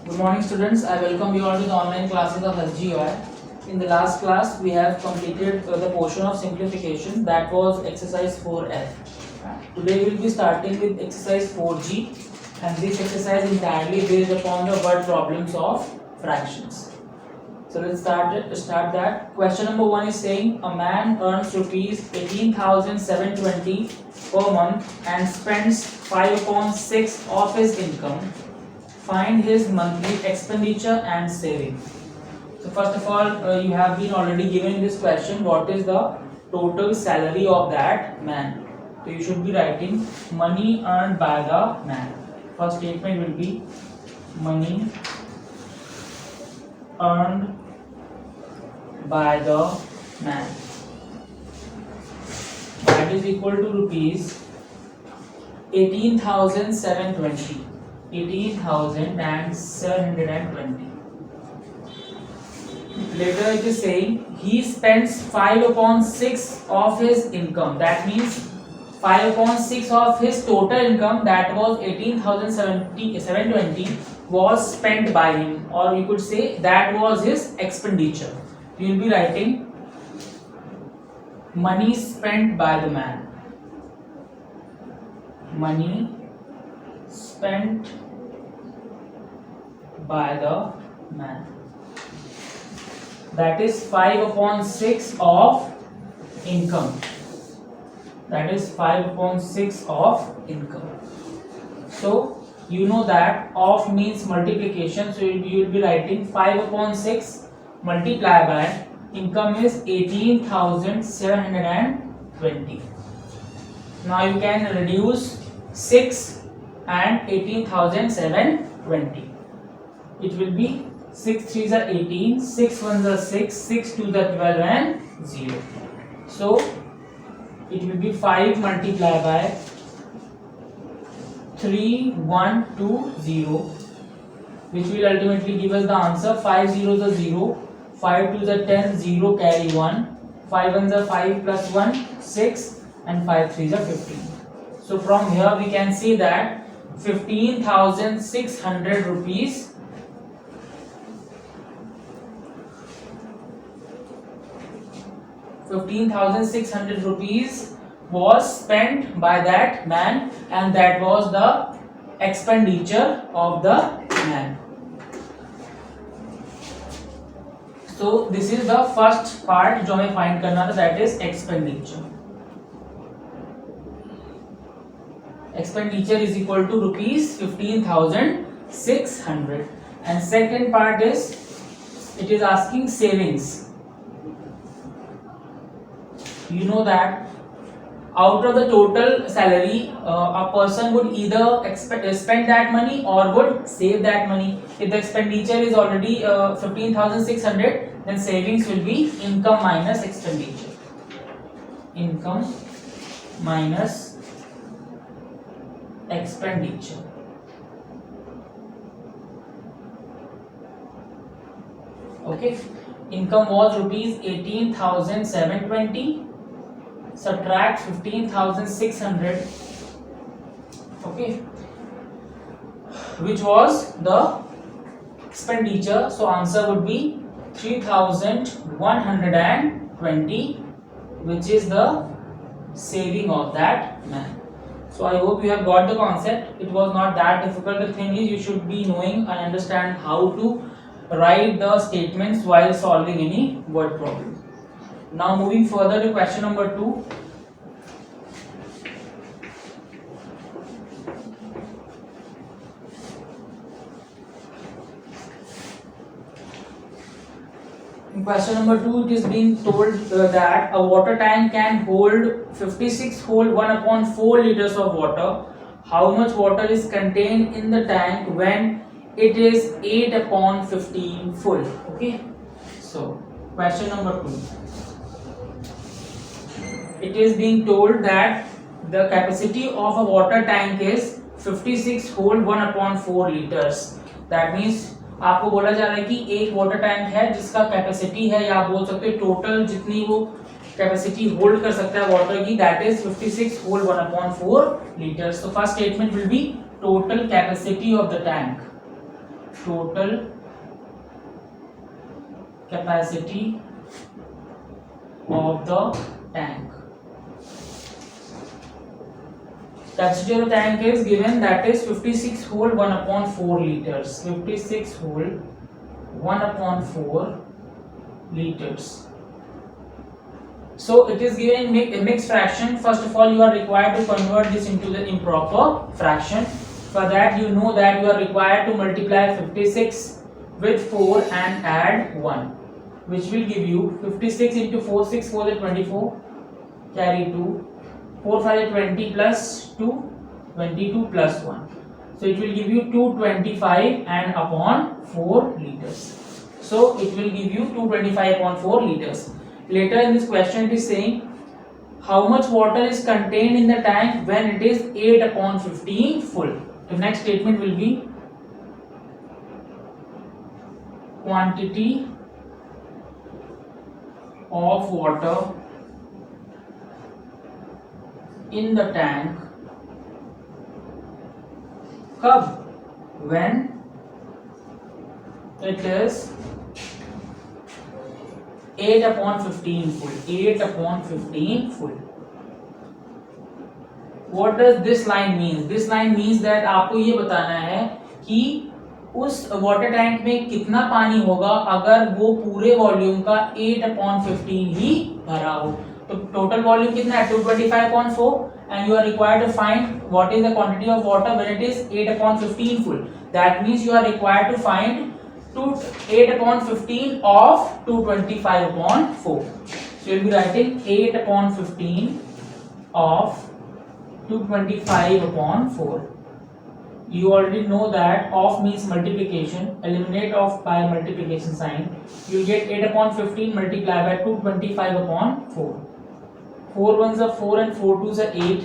Good morning students, I welcome you all to the online classes of SGUI. In the last class we have completed the portion of simplification, that was exercise 4F. Today we will be starting with exercise 4G, and this exercise is entirely based upon the word problems of fractions. So let's start that. Question number 1 is saying a man earns rupees 18,720 per month and spends 5/6 of his income. Find his monthly expenditure and savings. So first of all, you have been already given this question, what is the total salary of that man? So you should be writing money earned by the man. First statement will be money earned by the man. That is equal to rupees 18,720. 18,720. Later it is saying he spends 5/6 of his income. That means 5/6 of his total income, that was 18,720, was spent by him, or you could say that was his expenditure. You will be writing money spent by the man. Money spent by the man. That is 5/6 of income. That is 5/6 of income. So you know that of means multiplication. So you will be writing 5/6 multiplied by income is 18,720. Now you can reduce 6 and 18,720. It will be 6 3s are 18, 6 1s are 6, 6 2s are 12 and 0. So it will be 5 multiplied by 3 1 2 0, which will ultimately give us the answer. 5 zeros are 0, 5 2s are 10, 0 carry 1, 5 1s are 5 plus 1 6, and 5 3s are 15. So from here we can see that 15,600 rupees was spent by that man, and that was the expenditure of the man. So this is the first part जो हमें find करना था, that is expenditure. Expenditure is equal to rupees 15,600. And second part is, it is asking savings. You know that out of the total salary, a person would either spend that money or would save that money. If the expenditure is already 15,600, then savings will be income minus expenditure. Income minus expenditure. Okay, income was rupees 18,720. Subtract 15,600. Okay, which was the expenditure. So answer would be 3,120, which is the saving of that man. So I hope you have got the concept. It was not that difficult. The thing is, you should be knowing and understand how to write the statements while solving any word problem. Now moving further to question number 2. In question number 2, it is being told that a water tank can hold 56 whole 1/4 liters of water. How much water is contained in the tank when it is 8/15 full? Okay, so question number 2. It is being told that the capacity of a water tank is 56 whole 1/4 liters. That means आपको बोला जा रहा है कि एक water tank है जिसका capacity है, या आप बोल सकते हैं टोटल जितनी वो कैपेसिटी होल्ड कर सकता है वाटर की, that is 56 whole 1/4 liters. So first statement will be total capacity of the tank. total capacity of the tank. Capacity of the tank is given, that is 56 whole 1 upon 4 liters. 56 whole 1 upon 4 liters. So it is given in mixed fraction. First of all, you are required to convert this into the improper fraction. For that, you know that you are required to multiply 56 with 4 and add 1, which will give you 56 into 4, 6 4 is 24, carry 2, 4 5 is 20 plus 2, 22 plus 1. So it will give you 225 and upon 4 liters. So it will give you 225 upon 4 liters. Later in this question it is saying how much water is contained in the tank when it is 8 upon 15 full. The next statement will be quantity of water in the tank कब, when it is 8 upon 15 full. 8 upon 15 full. What does this line mean? This line means that आपको ये बताना है कि उस water tank में कितना पानी होगा अगर वो पूरे वॉल्यूम का 8 upon 15 ही भरा हो. तो टोटल वॉल्यूम कितना है? 225.4, and you are required to find what is the quantity of water when it is 8 upon 15 full. That means you are required to find 8 upon 15 of 225 upon 4. So you will be writing 8 upon 15 of 225 upon 4. You already know that of means multiplication. Eliminate of by multiplication sign. You get 8 upon 15 multiplied by 225 upon 4. 4 ones are 4 and 4 twos are 8.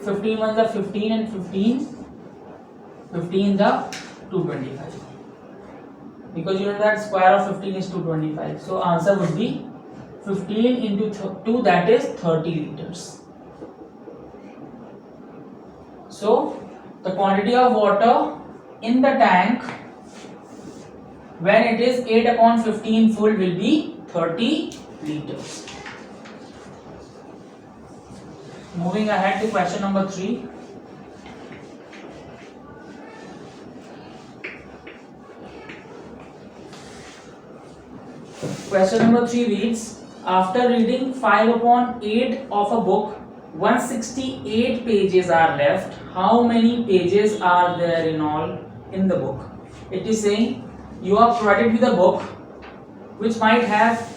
15 ones are 15 and 15 are 225. Because you know that square of 15 is 225. So answer would be 15 into 2, that is 30 liters. So the quantity of water in the tank when it is 8 upon 15 full will be 30 liters. Moving ahead to question number 3. Question number 3 reads, after reading 5 upon 8 of a book, 168 pages are left. How many pages are there in all in the book? It is saying you are provided with a book which might have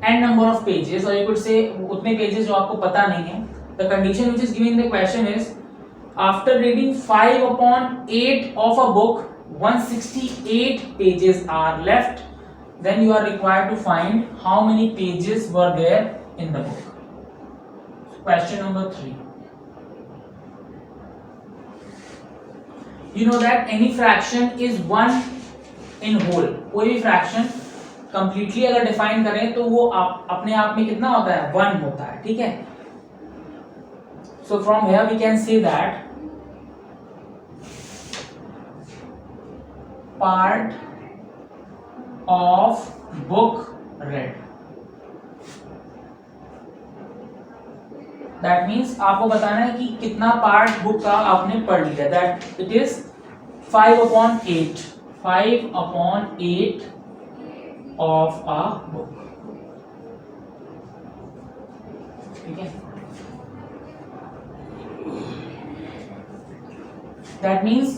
n number of pages, or you could say उतने pages जो आपको पता नहीं है. The condition which is given in the question is, after reading 5 upon 8 of a book, 168 pages are left. Then you are required to find how many pages were there in the book. Question number 3. You know that any fraction is 1 in whole. कोई भी fraction completely अगर define करें तो वो अपने आप में कितना होता है? 1 होता है. ठीक है? So from here we can say that part of book read. That means आपको बताना है कि कितना पार्ट बुक का आपने पढ़ लिया. That it is 5 upon 8. 5 upon 8 of a book. ठीक है? That means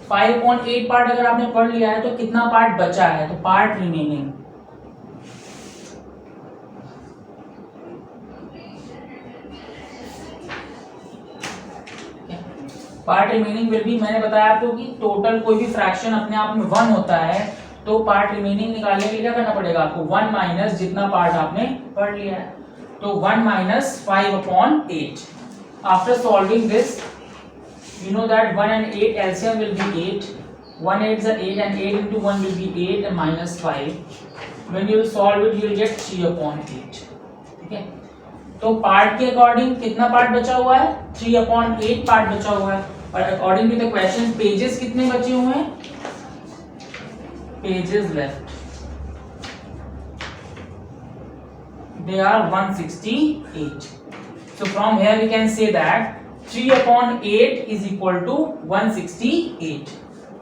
5 upon 8 पार्ट अगर आपने पढ़ लिया है तो कितना पार्ट बचा है? तो part remaining. Part remaining will be, मैंने बताया आपको कि टोटल कोई भी फ्रैक्शन अपने आप में 1 होता है, तो पार्ट रिमेनिंग निकालने के लिए क्या करना पड़ेगा आपको? 1 माइनस जितना पार्ट आपने पढ़ लिया है. तो 1 minus 5 upon 8. After solving this you know that 1 and 8 LCM will be 8. 1 8 is 8 and 8 into 1 will be 8 and minus 5. When you will solve it you will get 3 upon 8. ठीक है? तो पार्ट के अकॉर्डिंग कितना पार्ट बचा हुआ है? 3 upon 8 part बचा हुआ है. और according to the question pages कितने बचे हुए हैं? pages left. They are 168. So from here we can say that 3 upon 8 is equal to 168.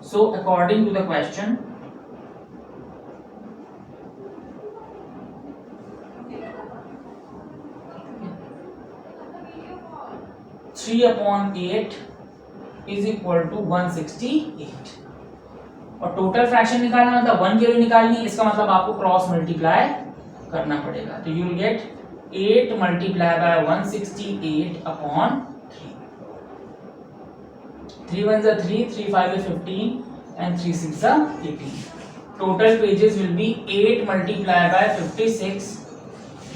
So according to the question, three upon 8 is equal to 168. और total fraction निकालना मतलब 1 की value निकालनी, इसका मतलब आपको क्रॉस मल्टीप्लाई करना पड़ेगा. तो you will get 8 multiply by 168 upon 3 1 is 3, 3 5 is 15 and 3 6 is 18. Total pages will be 8 multiplied by 56.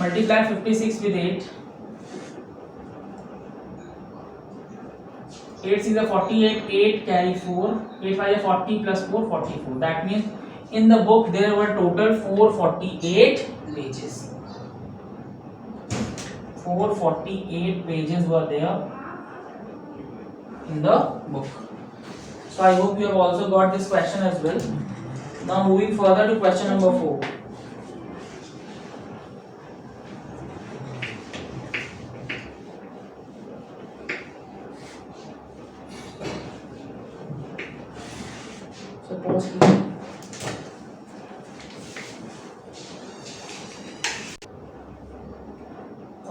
Multiply 56 with 8. 8 6 is 48, 8 carry 4, 8 5 is 40 plus 4, 44. That means in the book there were total 448 pages. 448 pages were there in the book. So I hope you have also got this question as well. Now moving further to question number 4. Suppose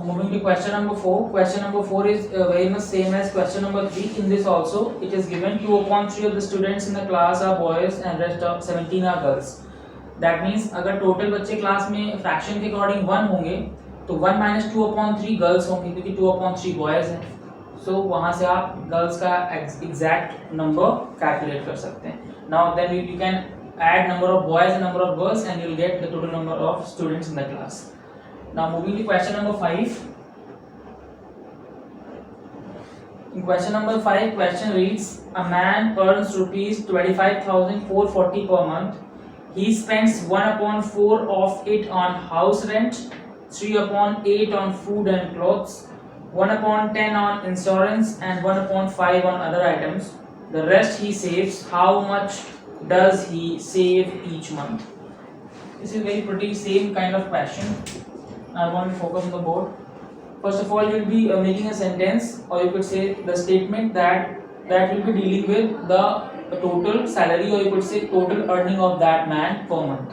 moving to question number 4. Question number 4 is very much same as question number 3. In this also it is given 2 upon 3 of the students in the class are boys and rest of 17 are girls. That means अगर total बच्चे class में fraction के according 1 होंगे तो 1 minus 2 upon 3 girls होंगे क्योंकि 2 upon 3 boys हैं. So वहाँ से आप girls का exact number calculate कर सकते हैं. Now then you can add number of boys and number of girls and you will get the total number of students in the class. Now moving to question number 5. In question number 5, question reads: a man earns rupees 25,440 per month. He spends 1 upon 4 of it on house rent, 3 upon 8 on food and clothes, 1 upon 10 on insurance, and 1 upon 5 on other items. The rest he saves. How much does he save each month? This is very pretty same kind of question. I want to focus on the board. First of all, you will be making a sentence, or you could say the statement that will be dealing with the total salary, or you could say total earning of that man per month.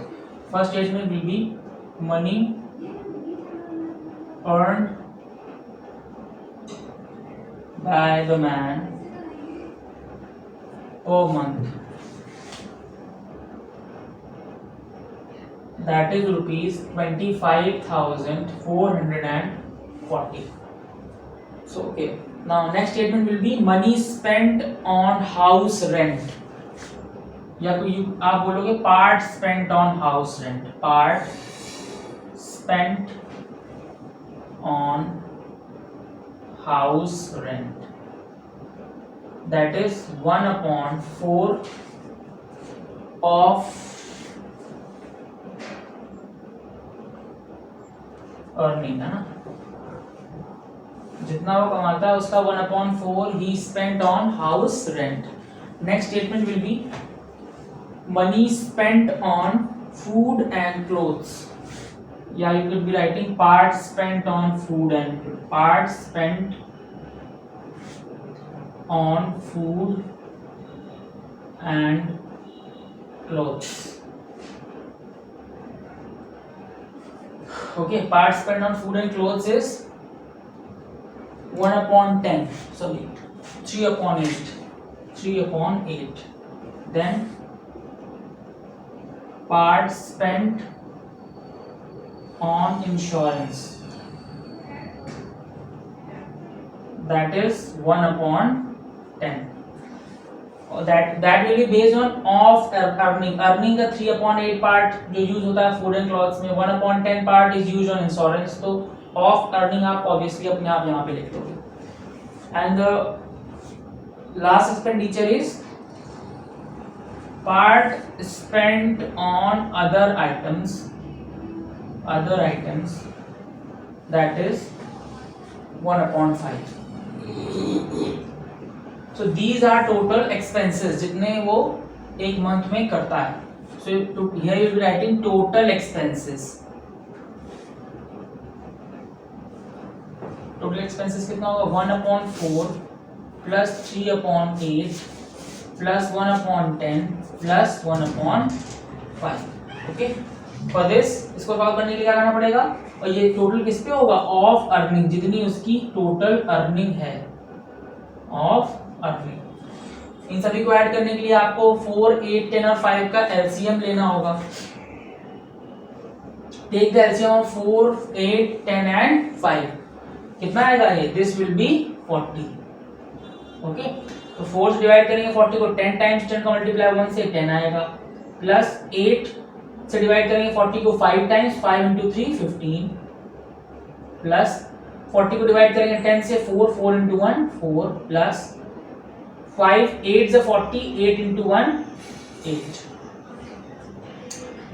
First statement will be money earned by the man per month. That is rupees 25,440. So okay. Now next statement will be money spent on house rent. या तो आप बोलोगे part spent on house rent. Part spent on house rent. That is 1 upon 4 of earning है ना, जितना वो कमाता है उसका 1 upon 4 he spent on house rent. Next statement will be money spent on food and clothes. या you could be writing part spent on food and part spent on food and clothes. Okay, part spent on food and clothes is 1 upon 10. Sorry, 3 upon 8. 3 upon 8. Then part spent on insurance. That is 1 upon 10. That will be based on of earning. Earning का 3 upon 8 part जो use होता है food and clothes में, 1 upon 10 part is used on insurance. तो of earning आप obviously अपने आप यहाँ पे लिख दोगे. And the last expenditure is part spent on other items. That is 1 upon 5. So these are total expenses जितने वो एक मंथ में करता है. So here you will be writing total expenses. Total expenses कितना होगा 1/4 plus 3/8 plus 1/10 plus 1/5. Okay, for this इसको solve करने के लिए क्या करना पड़ेगा, और ये टोटल किस पे होगा, ऑफ अर्निंग, जितनी उसकी टोटल अर्निंग है, ऑफ अर्निंग। इन सभी को ऐड करने के लिए आपको 4, 8, 10 और 5 का एलसीएम लेना होगा। Take the LCM of 4, 8, 10 and 5। कितना आएगा ये, दिस विल बी 40। ओके, तो 4 से डिवाइड करेंगे 40 को, 10 टाइम्स 10 का मल्टीप्लाई 1 से 10 आएगा, प्लस 8 से डिवाइड करेंगे 40 को 5 टाइम्स, 5 इंटू 3 15, प्लस 40 को डिवाइड करेंगे 10 से 4, 4 इंटू 1 4, प्लस 5 8 से 40, 8 into 1 8।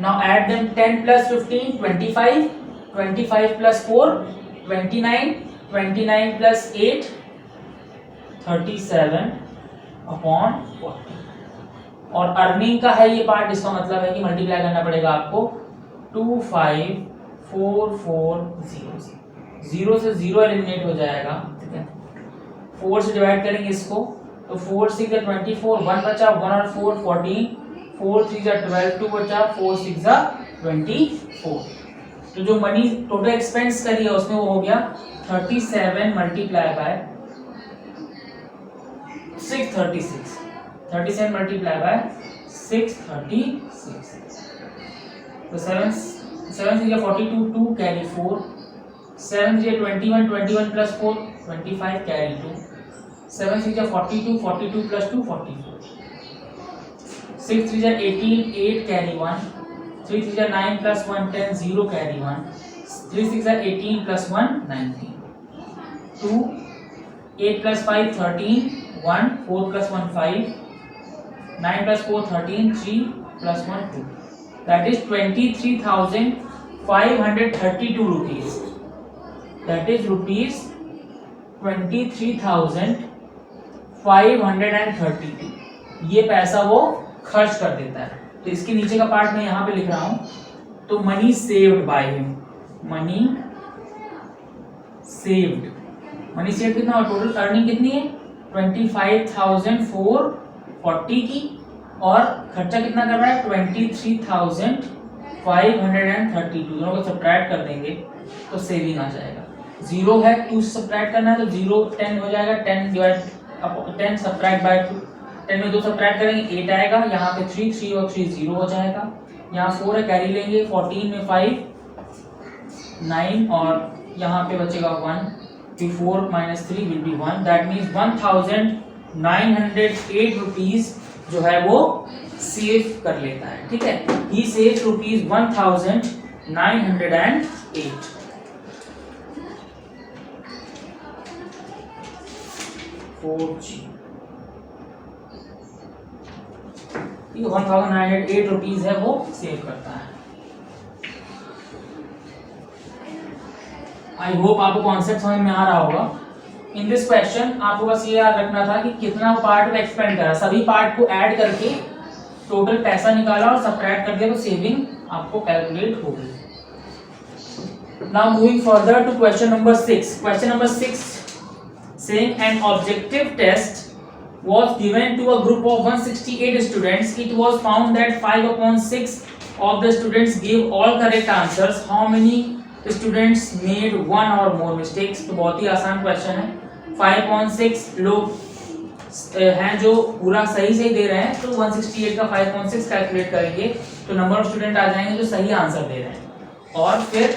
Now add them 10 plus 15 25, 25 plus 4 29, 29 plus 8 37/40। और अर्निंग का है ये पार्ट, इसका मतलब है कि मल्टीप्लाई करना पड़ेगा आपको 25440। 0 से 0 एलिमिनेट हो जाएगा, ठीक है। 4 से डिवाइड करेंगे इसको, तो 4 6 जा 24, 1 बचा, 1 और 4 14, 4 3 जा 12, 2 बचा, 4 6 जा 24। तो जो मनी टोटल एक्सपेंस करी है उसमें वो हो गया 37 मल्टीप्लाई बाय 636, 37 मल्टीप्लाई बाय 636। तो 7 7 से 42, 2 कैरी 4, 7 से 21, 21 प्लस 4 25 कैरी 2, 7 से 42, 42 plus 2 44, 6 3 18, 8 carry 1, 3 3 9 plus 1 10, 0 carry 1, 3 6 18 plus 1 19, 2 8 plus 5 13, 1 4 plus 1 5, 9 plus 4 13, 3 plus 1 2, that is 23,532 rupees. That is rupees 23,532। ये पैसा वो खर्च कर देता है। तो इसके नीचे का पार्ट मैं यहाँ पे लिख रहा हूँ, तो money saved by him, money saved, money saved कितना और टोटल अर्निंग कितनी है 25,440 की, और खर्चा कितना कर रहा है 23,532। दोनों को सब्ट्रैक्ट कर देंगे तो सेविंग आ जाएगा। 0 है, 2 से सब्ट्रैक्ट करना है तो 0 10 हो जाएगा, 10 डिवाइड 10 सब्ट्रैक्ट बाय 2, 10 में 2 सब्ट्रैक्ट करेंगे 8 आएगा, यहाँ पे 3 3 और 3 0 हो जाएगा, यहाँ 4 है कैरी लेंगे, 14 में 5 9 और यहाँ पे बचेगा 1, 4 - 3 will be 1, that means 1908 rupees जो है वो सेव कर लेता है, ठीक है। ही सेव्स रुपीज 1908। 4G 1908 रुपीज है वो सेव करता है। आई होप आपको कॉन्सेप्ट समझ में आ रहा होगा। इन दिस क्वेश्चन आपको बस ये याद रखना था कि कितना पार्ट में एक्सपेंड करा, सभी पार्ट को ऐड करके टोटल पैसा निकाला और सब्ट्रैक्ट कर दिया तो सेविंग आपको कैलकुलेट होगी। Now moving further to question number 6। Question number 6 saying an objective test was given to a group of 168 students. It was found that 5/6 of the students gave all correct answers. How many students made one or more mistakes? तो बहुत ही आसान question है। 5/6 लोग हैं जो पूरा सही से दे रहे हैं, तो 168 का 5/6 कैलकुलेट करेंगे तो नंबर ऑफ स्टूडेंट आ जाएंगे जो सही आंसर दे रहे हैं, और फिर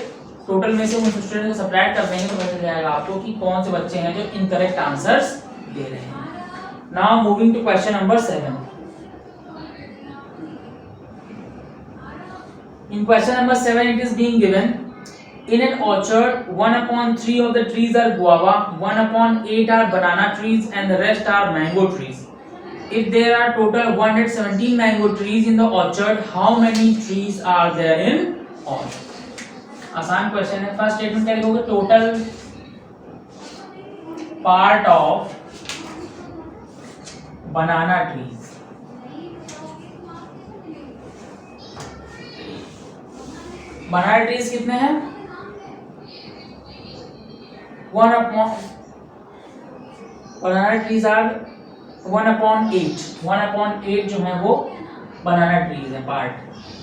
टोटल में से उन स्टूडेंट को सब्ट्रैक्ट कर देंगे तो पता जाएगा आपको कि कौन से बच्चे हैं जो इनकरेक्ट आंसर्स दे रहे हैं। Now moving to question number 7। In question number 7 it is being given, in an orchard 1/3 of the trees are guava, 1/8 are banana trees and the rest are mango trees. If there are total 117 mango trees in the orchard, how many trees are there in all? आसान question है। First statement क्या लिखोगे, total part of banana trees, banana trees कितने हैं? 1/, बनाना trees are 1/8, 1/8 जो है वो बनाना trees है पार्ट।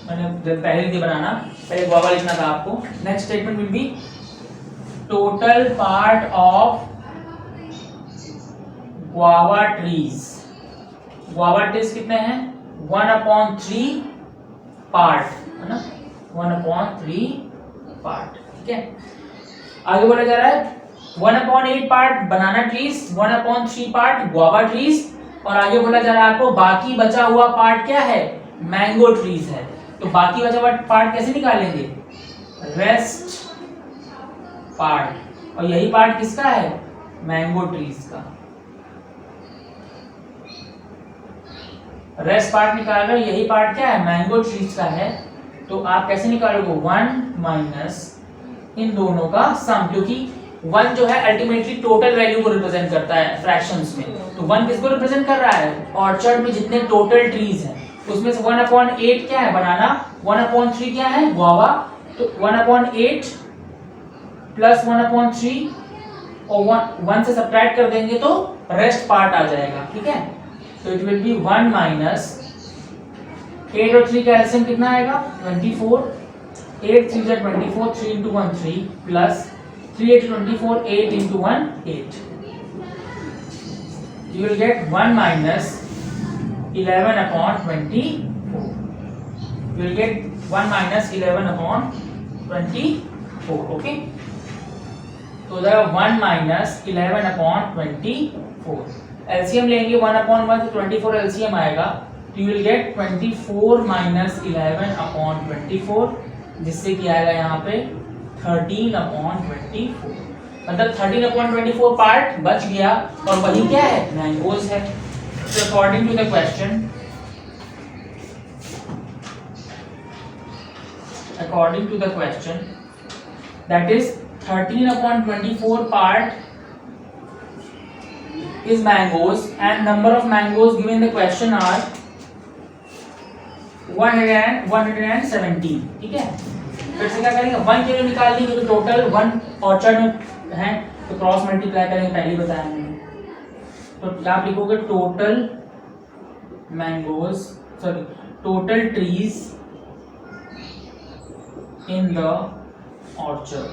मैंने जब पहले लिखी बनाना, पहले गुआवा लिखना था आपको। Next statement will B total part of guava trees. Guava trees कितने हैं? 1/3 पार्ट है ना, 1/3 पार्ट। ठीक है, आगे बोला जा रहा है 1/8 पार्ट बनाना ट्रीज, 1/3 पार्ट गुआवा ट्रीज, और आगे बोला जा रहा है आपको बाकी बचा हुआ पार्ट क्या है? मैंगो ट्रीज है। तो बाकी बचा हुआ पार्ट कैसे निकालेंगे? रेस्ट पार्ट, और यही पार्ट किसका है? मैंगो ट्रीज का। रेस्ट पार्ट निकाल रहे हो, यही पार्ट क्या है? मैंगो ट्रीज का है। तो आप कैसे निकालोगे? 1 माइनस इन दोनों का सम, क्योंकि 1 जो है अल्टीमेटली टोटल वैल्यू को रिप्रेजेंट करता है फ्रैक्शंस में। तो 1 किसको रिप्रेजेंट कर रहा है? ऑर्चर्ड में जितने टोटल ट्रीज हैं उसमें से 1/8 क्या है? बनाना। 1/3 क्या है? गुआवा। तो 1/8 प्लस 1/3 और 1 से सब्ट्रैक्ट कर देंगे तो रेस्ट पार्ट आ जाएगा। ठीक है, तो इट विल बी 1 माइनस 8 और 3 का एलसीएम कितना आएगा? 24। 8 3 जा 24, 3 into 1 3 plus 3 8 24, 8 into 1 8. You will get 1 minus 11/24. You will get 1 minus 11/24. Okay. So the 1 minus 11/24. LCM लेंगे 1/1 तो 24 LCM आएगा। तो you will get 24 minus 11/24, जिससे कि आएगा यहाँ पे 13/24। मतलब 13/24 पार्ट बच गया, और वही क्या है? मैंगोज है। So according to the question, that is 13/24 part is mangoes, and number of mangoes given in the question are 117। ठीक है, फिर से क्या करेंगे? 1 के लिए निकाल लेंगे तो टोटल 1 ऑर्चर्ड में है तो क्रॉस मल्टीप्लाई करेंगे, पहले बताया मैंने। तो आप लिखोगे total mangoes, sorry total trees in the orchard.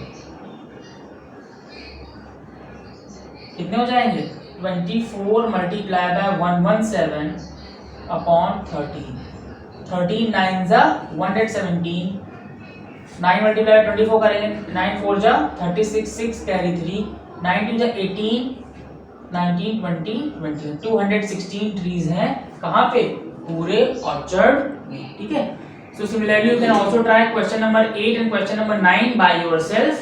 कितने हो जाएंगे? 24 मल्टीप्लाई बाय 117/13। 13 9 जा 117, 9 मल्टीप्लाई 24 करेंगे, 9 4 जा 36, 6 कैरी 3, 9 2 जा 18, 19 20 21, 216 ट्रीज हैं कहाँ पे? पूरे ऑर्चर्ड में। ठीक है, so similarly you can also try question number 8 and question number 9 by yourself.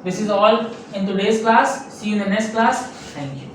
This is all in today's class. See you in the next class. Thank you.